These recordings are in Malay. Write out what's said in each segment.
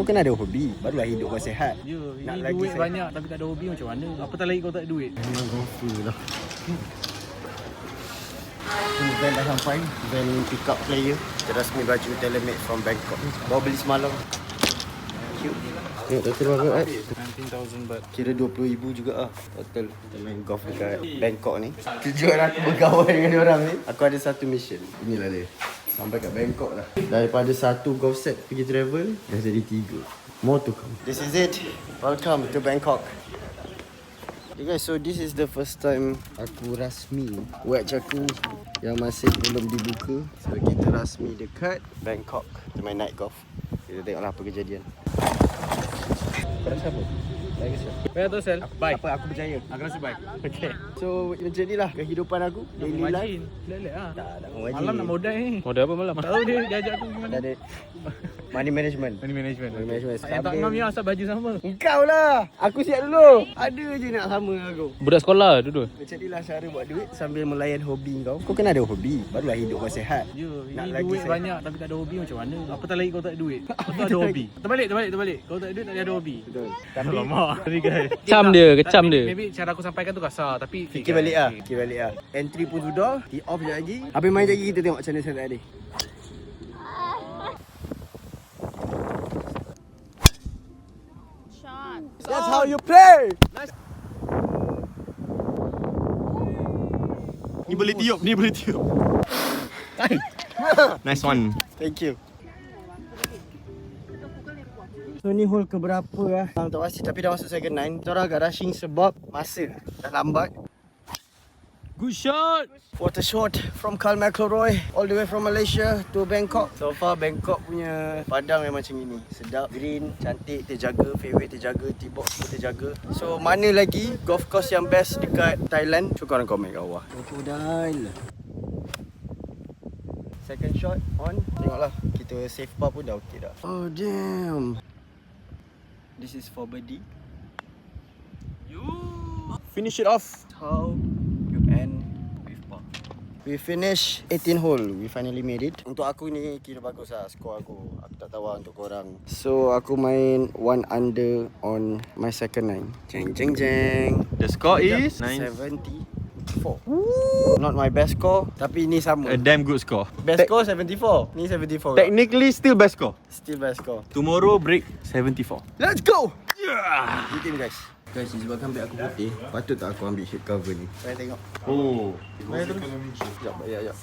Kau kena ada hobi, barulah hidup kau sihat. Ya, Nak ini lagi duit saya- banyak tapi tak ada hobi macam mana? Apatah lagi kau tak ada duit. Memang golfer lah. Van dah sampai. Van pick up player. Kita rasmi baju tailor-made from Bangkok. Bawa beli semalam. Cute. Tengok total berapa 19,000 baht. Kira 20,000 juga lah total. Kita main golf dekat Bangkok ni. Tujuan aku bergaul dengan orang ni, aku ada satu mission. Inilah dia. Sampai kat Bangkok lah. Daripada satu golf set pergi travel, dah jadi 3. More to come. This is it. Welcome to Bangkok. Okay guys, so this is the first time aku rasmi watch aku yang masih belum dibuka. So kita rasmi dekat Bangkok. Kita main night golf. Kita tengoklah apa kejadian. Kau rasa apa? Baik ke siap? Baik atau sel? Bye. Apa aku percaya. Aku rasa bye. Okay. So macam ni lah kehidupan aku. Daily life. Majin. Lelek lah. Tak wajib. Malam nak modal ni. Modal apa malam? Tahu dia ajak aku gimana? Tak ada. Money management. Money management. Money management. Yang tak ngam ya asal baju sama. Engkau lah. Aku siap dulu. Ada je nak sama dengan aku. Budak sekolah dulu. Macam ni lah cara buat duit sambil melayan hobi kau. Kau kena ada hobi. Barulah hidup kau sihat. Ya, Nak ini lagi duit saya- banyak tapi tak ada hobi macam mana? Apatah lagi kau tak ada duit. Kau tak ada hobi. Terbalik. Kau tak ada duit tak ada hobi. Betul. Tapi Alamak. Sorry guys. Kecam dia, kecam dia. Maybe cara aku sampaikan tu kasar tapi fikir balik lah. Fikir balik lah. Entry pun sudah. Tee off sekejap lagi. Habis main sekejap lagi kita tengok macam mana saya tadi. That's how you play. Ni boleh tiup. Nice one. Thank you. So ni hole keberapa lah? Tak pasti tapi dah masuk second 9. Kita orang agak rushing sebab masa dah lambat. Good shot. What a shot from Carl McElroy all the way from Malaysia to Bangkok. So far Bangkok punya padang memang macam ini. Sedap, green, cantik, terjaga, fairway terjaga, tee box pun terjaga. So mana lagi golf course yang best dekat Thailand? So korang komen kat bawah. Crocodile. Second shot on. Tengoklah kita safe par pun dah okey dah. Oh damn. This is for birdie. Finish it off. How you end with par. We finish 18 hole. We finally made it. Untuk aku ni kira bagus lah skor aku. Aku tak tahu lah untuk korang. So aku main 1 under on my second 9. Jeng. The score is 74. Not my best score tapi ni sama. a damn good score. Best score 74. Ni 74. Technically still best score. Still best score. Tomorrow break 74. Let's go. Yeah. Good game guys. Guys, disebabkan beg aku putih, patut tak aku ambil shade cover ni? Saya tengok. Oh. Mari terus. Sekejap, ya.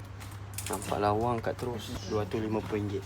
Nampak lawang kat terus. RM250.